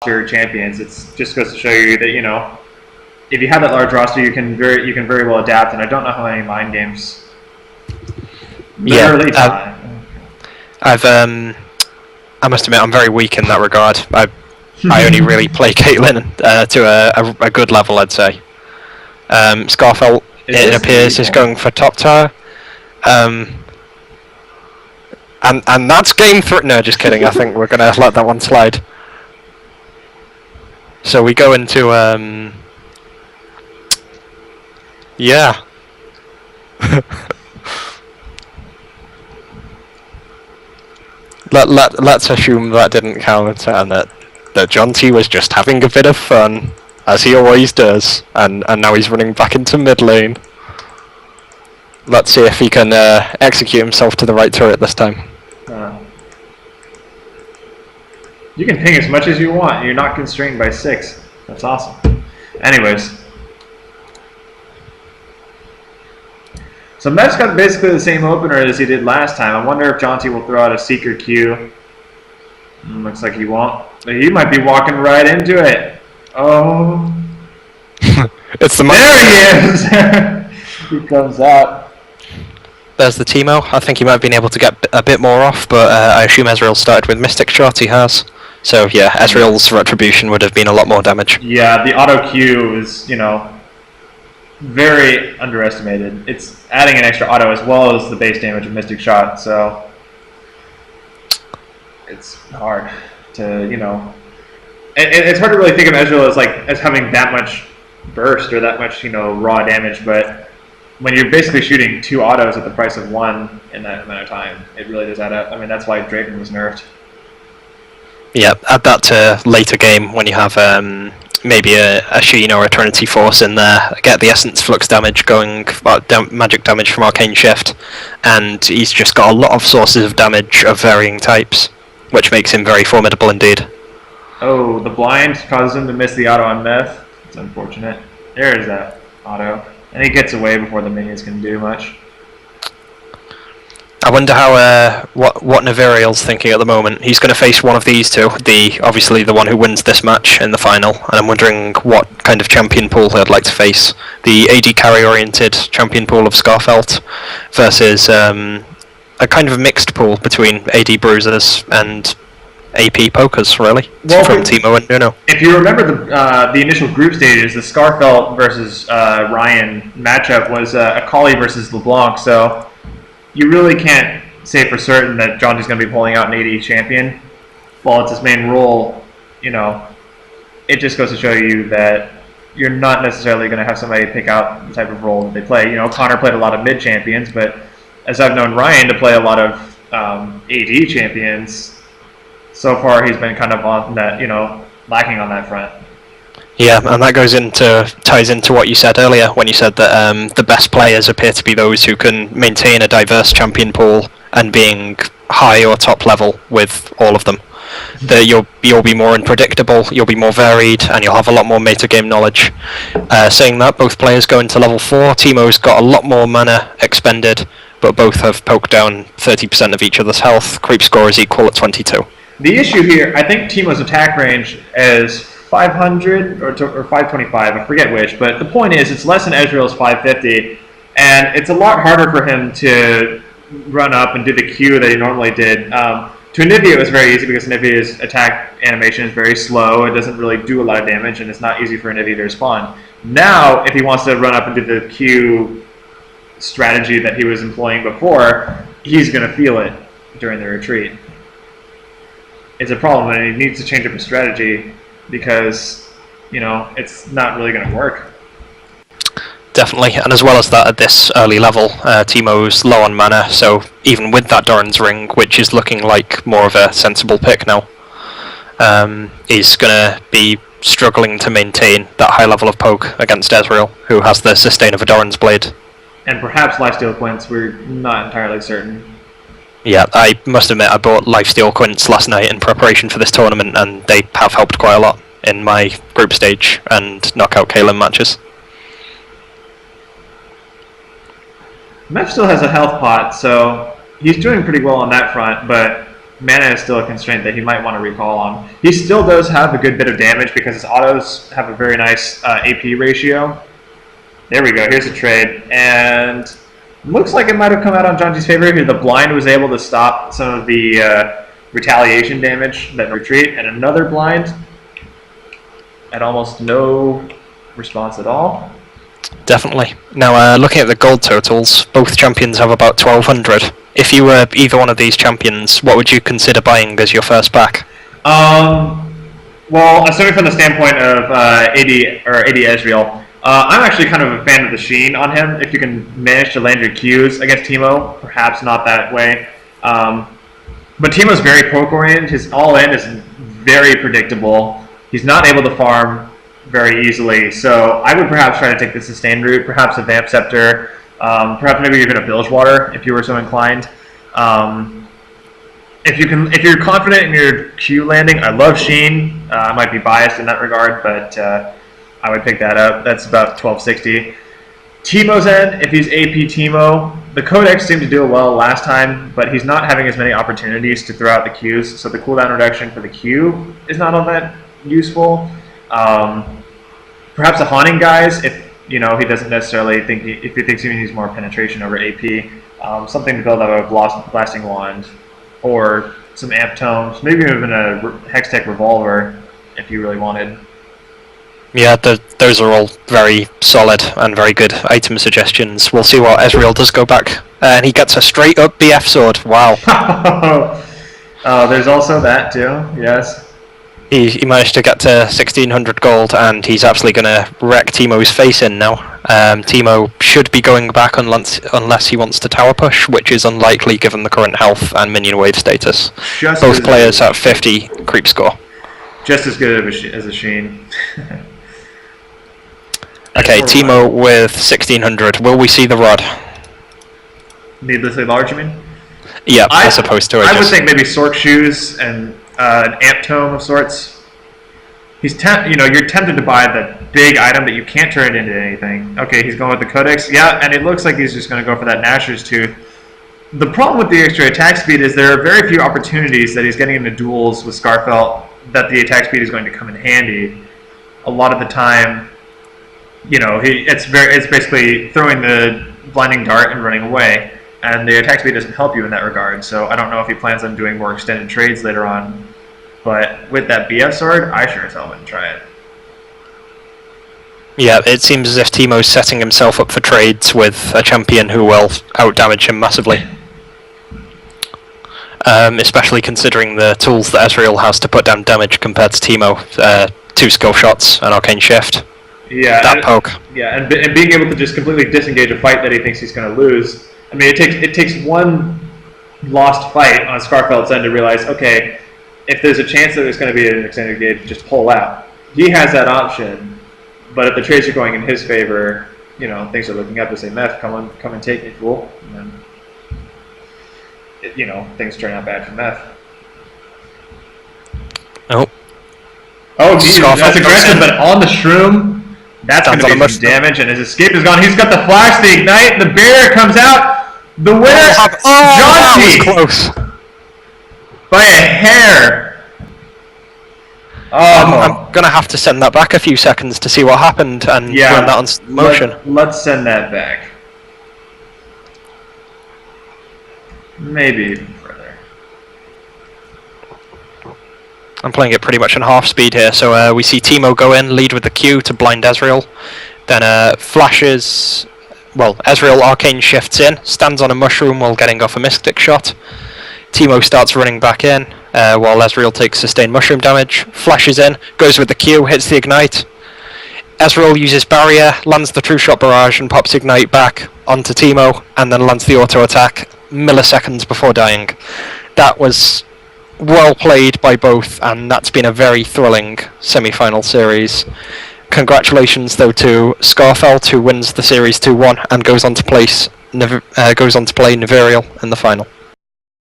tier champions. It's just goes to show you that, you know, if you have that large roster, you can very well adapt. And I don't know how many mind games. Literally I must admit, I'm very weak in that regard. I only really play Caitlyn to a good level, I'd say. Skarfelt, it appears, is going for top tower. And that's game 3. No, just kidding. I think we're going to let that one slide. So we go into... yeah. Let's assume that didn't count and that John T was just having a bit of fun, as he always does, and now he's running back into mid lane. Let's see if he can execute himself to the right turret this time. You can ping as much as you want. You're not constrained by 6. That's awesome. Anyways. So MEPH's got basically the same opener as he did last time. I wonder if John T will throw out a Seeker Q. Looks like he won't. But he might be walking right into it. Oh. It's the There he is! He comes out. There's the Teemo. I think he might have been able to get a bit more off, but I assume Ezreal started with Mystic Shot, he has. So yeah, Ezreal's Retribution would have been a lot more damage. Yeah, the auto Q is, you know, very underestimated. It's adding an extra auto as well as the base damage of Mystic Shot, so it's hard to, you know, it's hard to really think of Ezreal as having that much burst or that much, you know, raw damage, but when you're basically shooting 2 autos at the price of 1 in that amount of time, it really does add up. I mean, that's why Draven was nerfed. Yeah, add that to later game when you have maybe a Sheen or Eternity Force in there, get the Essence Flux damage going, magic damage from Arcane Shift, and he's just got a lot of sources of damage of varying types, which makes him very formidable indeed. Oh, the blind causes him to miss the auto on MEPH. It's unfortunate. There is that auto. And he gets away before the minions can do much. I wonder how what Naviriel's thinking at the moment. He's going to face one of these two, obviously the one who wins this match in the final, and I'm wondering what kind of champion pool he'd like to face. The AD carry-oriented champion pool of Skarfelt versus a kind of mixed pool between AD bruisers and AP pokers, really, well, from Teemo and Nuno. If you remember the initial group stages, the Skarfelt versus Ryan matchup was Akali versus LeBlanc, so you really can't say for certain that John is going to be pulling out an AD champion. While it's his main role, you know, it just goes to show you that you're not necessarily going to have somebody pick out the type of role that they play. You know, Connor played a lot of mid champions, but as I've known Ryan to play a lot of AD champions, so far he's been kind of on that, you know, lacking on that front. Yeah, and that ties into what you said earlier when you said that the best players appear to be those who can maintain a diverse champion pool and being high or top level with all of them. That you'll be more unpredictable, you'll be more varied, and you'll have a lot more metagame knowledge. Saying that, both players go into level 4. Teemo's got a lot more mana expended, but both have poked down 30% of each other's health. Creep score is equal at 22. The issue here, I think Teemo's attack range is 500 or 525, I forget which, but the point is it's less than Ezreal's 550, and it's a lot harder for him to run up and do the Q that he normally did. To Anivia it was very easy because Anivia's attack animation is very slow, it doesn't really do a lot of damage, and it's not easy for Anivia to respond. Now, if he wants to run up and do the Q strategy that he was employing before, he's going to feel it during the retreat. It's a problem, and he needs to change up his strategy because, you know, it's not really going to work. Definitely, and as well as that, at this early level, Teemo's low on mana, so even with that Doran's Ring, which is looking like more of a sensible pick now, he's going to be struggling to maintain that high level of poke against Ezreal, who has the sustain of a Doran's Blade. And perhaps Lifesteal Quints, we're not entirely certain. Yeah, I must admit I bought Lifesteal Quints last night in preparation for this tournament, and they have helped quite a lot in my group stage and knockout Kalim matches. MEPH still has a health pot, so he's doing pretty well on that front, but mana is still a constraint that he might want to recall on. He still does have a good bit of damage because his autos have a very nice AP ratio. There we go. Here's a trade, and looks like it might have come out on Janji's favor here. The blind was able to stop some of the retaliation damage, that retreat, and another blind at almost no response at all. Definitely. Now, looking at the gold totals, both champions have about 1,200. If you were either one of these champions, what would you consider buying as your first back? Well, assuming from the standpoint of AD Ezreal, I'm actually kind of a fan of the Sheen on him. If you can manage to land your Qs against Teemo, perhaps not that way. But Teemo's very poke-oriented. His all-in is very predictable. He's not able to farm very easily, so I would perhaps try to take the sustained route, perhaps a Vamp Scepter, perhaps maybe even a Bilgewater if you were so inclined. If you're confident in your Q landing, I love Sheen. I might be biased in that regard, but I would pick that up. That's about 1260. Teemo's end, if he's AP Teemo, the Codex seemed to do well last time, but he's not having as many opportunities to throw out the Qs, so the cooldown reduction for the Q is not all that useful. Perhaps a Haunting Guise, if he doesn't necessarily think if he thinks he needs more penetration over AP, something to build up a Blasting Wand, or some Amp Tomes, maybe even a Hextech Revolver if you really wanted. Yeah, those are all very solid and very good item suggestions. We'll see what Ezreal does go back. And he gets a straight up BF sword. Wow. There's also that too, yes. He managed to get to 1,600 gold, and he's absolutely going to wreck Teemo's face in now. Teemo should be going back unless he wants to tower push, which is unlikely given the current health and minion wave status. Both players at 50 creep score. Just as good as a Sheen. Okay, Teemo with 1,600. Will we see the rod? Needlessly large, you mean? Yeah, as opposed to I would think maybe Sork Shoes and an Amp Tome of sorts. You're tempted to buy the big item, but you can't turn it into anything. Okay, he's going with the Codex. Yeah, and it looks like he's just going to go for that Nashor's Tooth. The problem with the extra attack speed is there are very few opportunities that he's getting into duels with Skarfelt that the attack speed is going to come in handy. A lot of the time, it's basically throwing the blinding dart and running away, and the attack speed doesn't help you in that regard. So I don't know if he plans on doing more extended trades later on, but with that BF sword, I sure as hell wouldn't try it. Yeah, it seems as if Teemo's setting himself up for trades with a champion who will outdamage him massively. Especially considering the tools that Ezreal has to put down damage compared to Teemo. 2 skill shots, an arcane shift. Yeah, that poke. Yeah, and being able to just completely disengage a fight that he thinks he's going to lose. I mean, it takes one lost fight on Skarfelt's end to realize, okay, if there's a chance that there's going to be an extended engage, just pull out. He has that option, but if the trades are going in his favor, things are looking up to say, "Meph, come and take me, fool." And then, things turn out bad for Meph. Oh, geez, that's aggressive, but on the Shroom, that's going to be some damage, and his escape is gone. He's got the flash, the ignite, the barrier comes out. The winner, that was close. By a hair. I'm going to have to send that back a few seconds to see what happened and run that on motion. Let's send that back. Maybe even further. I'm playing it pretty much on half speed here, so we see Teemo go in, lead with the Q to blind Ezreal, then flashes, Ezreal arcane shifts in, stands on a mushroom while getting off a mystic shot. Teemo starts running back in, while Ezreal takes sustained mushroom damage, flashes in, goes with the Q, hits the ignite. Ezreal uses barrier, lands the true shot barrage and pops ignite back onto Teemo, and then lands the auto attack milliseconds before dying. That was well played by both, and that's been a very thrilling semi-final series. Congratulations though to Skarfelt, who wins the series 2-1 and goes on to play Niverial in the final.